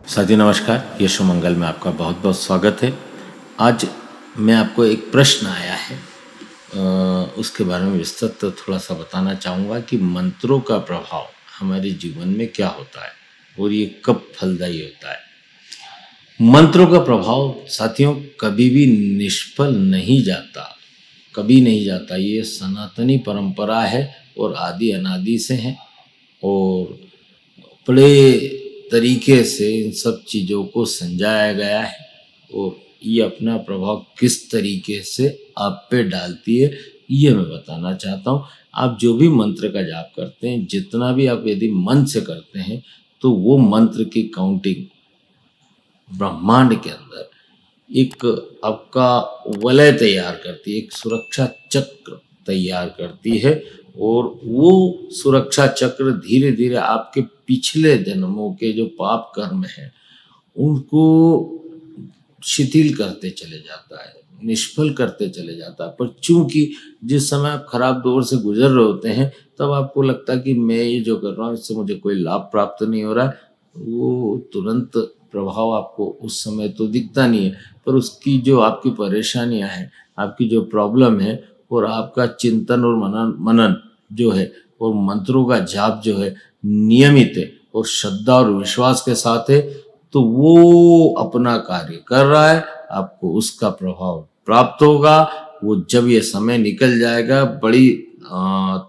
साथी नमस्कार, यशु मंगल में आपका बहुत बहुत स्वागत है। आज मैं आपको एक प्रश्न आया है, उसके बारे में विस्तृत थोड़ा सा बताना चाहूँगा कि मंत्रों का प्रभाव हमारे जीवन में क्या होता है और ये कब फलदायी होता है। मंत्रों का प्रभाव साथियों कभी भी निष्फल नहीं जाता, कभी नहीं जाता। ये सनातनी परंपरा है और आदि अनादि से है और बड़े तरीके से इन सब चीज़ों को समझाया गया है और ये अपना प्रभाव किस तरीके से आप पे डालती है ये मैं बताना चाहता हूँ। आप जो भी मंत्र का जाप करते हैं, जितना भी आप यदि मन से करते हैं, तो वो मंत्र की काउंटिंग ब्रह्मांड के अंदर एक आपका वलय तैयार करती है, एक सुरक्षा चक्र तैयार करती है और वो सुरक्षा चक्र धीरे धीरे आपके पिछले जन्मों के जो पाप कर्म हैं उनको शिथिल करते चले जाता है, निष्फल करते चले जाता है। पर चूंकि जिस समय आप खराब दौर से गुजर रहे होते हैं तब आपको लगता है कि मैं ये जो कर रहा हूँ इससे मुझे कोई लाभ प्राप्त नहीं हो रहा है, वो तुरंत प्रभाव आपको उस समय तो दिखता नहीं है, पर उसकी जो आपकी परेशानियां हैं, आपकी जो प्रॉब्लम है और आपका चिंतन और मनन जो है और मंत्रों का जाप जो है नियमित है और श्रद्धा और विश्वास के साथ है, तो वो अपना कार्य कर रहा है, आपको उसका प्रभाव प्राप्त होगा। वो जब ये समय निकल जाएगा बड़ी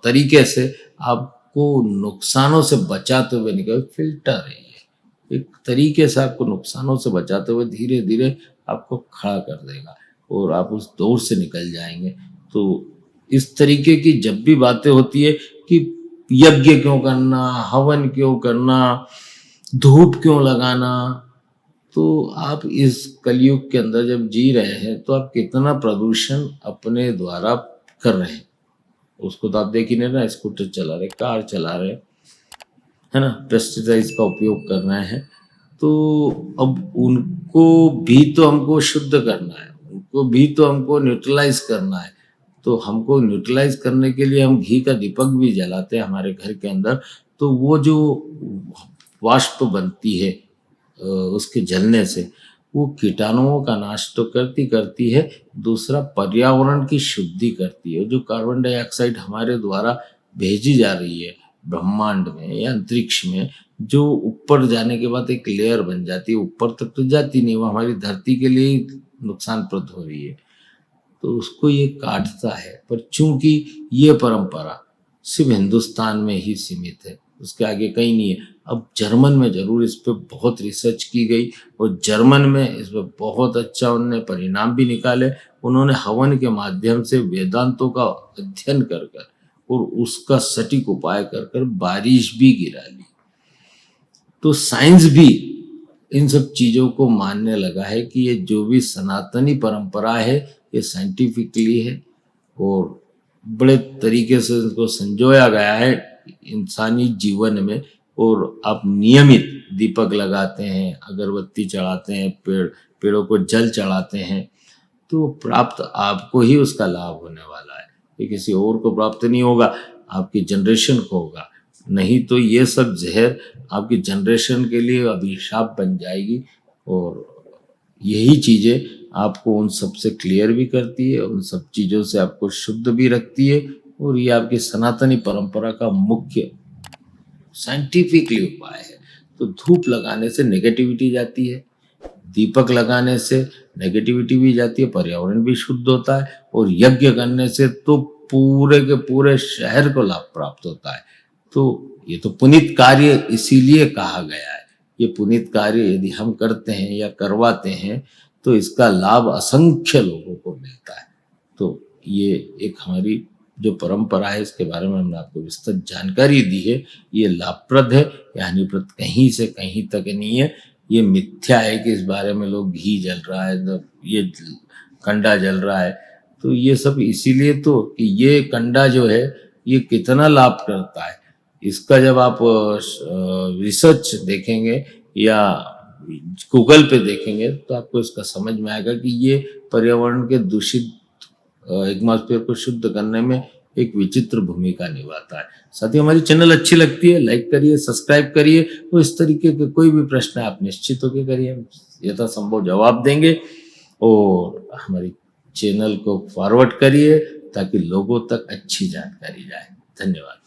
तरीके से आपको नुकसानों से बचाते हुए निकल फिल्टर है ये एक तरीके से आपको नुकसानों से बचाते हुए धीरे धीरे आपको खड़ा कर देगा और आप उस दौर से निकल जाएंगे। तो इस तरीके की जब भी बातें होती है कि यज्ञ क्यों करना, हवन क्यों करना, धूप क्यों लगाना, तो आप इस कलयुग के अंदर जब जी रहे हैं तो आप कितना प्रदूषण अपने द्वारा कर रहे हैं उसको तो आप देख ही नहीं रहे। स्कूटर चला रहे, कार चला रहे, है ना, पेस्टिसाइड्स का उपयोग कर रहे हैं, तो अब उनको भी तो हमको शुद्ध करना है, उनको भी तो हमको न्यूट्रलाइज करना है। तो हमको न्यूट्रलाइज करने के लिए हम घी का दीपक भी जलाते हैं हमारे घर के अंदर, तो वो जो वाष्प बनती है उसके जलने से वो कीटाणुओं का नाश तो करती करती है, दूसरा पर्यावरण की शुद्धि करती है। जो कार्बन डाइऑक्साइड हमारे द्वारा भेजी जा रही है ब्रह्मांड में या अंतरिक्ष में, जो ऊपर जाने के बाद एक लेयर बन जाती है, ऊपर तक तो जाती नहीं, वो हमारी धरती के लिए नुकसानप्रद हो रही है, तो उसको ये काटता है। पर चूंकि ये परंपरा सिर्फ हिंदुस्तान में ही सीमित है, उसके आगे कहीं नहीं है। अब जर्मन में जरूर इस पर बहुत रिसर्च की गई और जर्मन में इस पर बहुत अच्छा उन्होंने परिणाम भी निकाले। उन्होंने हवन के माध्यम से वेदांतों का अध्ययन कर कर और उसका सटीक उपाय कर कर बारिश भी गिरा ली। तो साइंस भी इन सब चीजों को मानने लगा है कि ये जो भी सनातनी परंपरा है ये साइंटिफिकली है और बड़े तरीके से इसको संजोया गया है इंसानी जीवन में। और आप नियमित दीपक लगाते हैं, अगरबत्ती चढ़ाते हैं, पेड़ों को जल चढ़ाते हैं, तो प्राप्त आपको ही उसका लाभ होने वाला है, ये किसी और को प्राप्त नहीं होगा, आपकी जनरेशन को होगा। नहीं तो ये सब जहर आपकी जनरेशन के लिए अभिशाप बन जाएगी और यही चीजें आपको उन सब से क्लियर भी करती है, उन सब चीजों से आपको शुद्ध भी रखती है और ये आपकी सनातनी परंपरा का मुख्य साइंटिफिकली उपाय है। तो धूप लगाने से नेगेटिविटी जाती है, दीपक लगाने से नेगेटिविटी भी जाती है, पर्यावरण भी शुद्ध होता है और यज्ञ करने से तो पूरे के पूरे शहर को लाभ प्राप्त होता है। तो ये तो पुनीत कार्य इसीलिए कहा गया है। ये पुनीत कार्य यदि हम करते हैं या करवाते हैं तो इसका लाभ असंख्य लोगों को मिलता है। तो ये एक हमारी जो परंपरा है इसके बारे में हमने आपको विस्तृत जानकारी दी है। ये लाभप्रद है या हानिप्रद कहीं से कहीं तक नहीं है। ये मिथ्या है कि इस बारे में लोग घी जल रहा है, तो ये कंडा जल रहा है, तो ये सब इसीलिए तो कि ये कंडा जो है ये कितना लाभ करता है, इसका जब आप रिसर्च देखेंगे या गूगल पे देखेंगे तो आपको इसका समझ में आएगा कि ये पर्यावरण के दूषित एटमॉस्फेयर को शुद्ध करने में एक विचित्र भूमिका निभाता है। साथ ही हमारी चैनल अच्छी लगती है, लाइक करिए, सब्सक्राइब करिए। तो इस तरीके के कोई भी प्रश्न आप निश्चित होकर करिए, हम यथासंभव जवाब देंगे। और हमारी चैनल को फॉरवर्ड करिए ताकि लोगों तक अच्छी जानकारी जाए। धन्यवाद।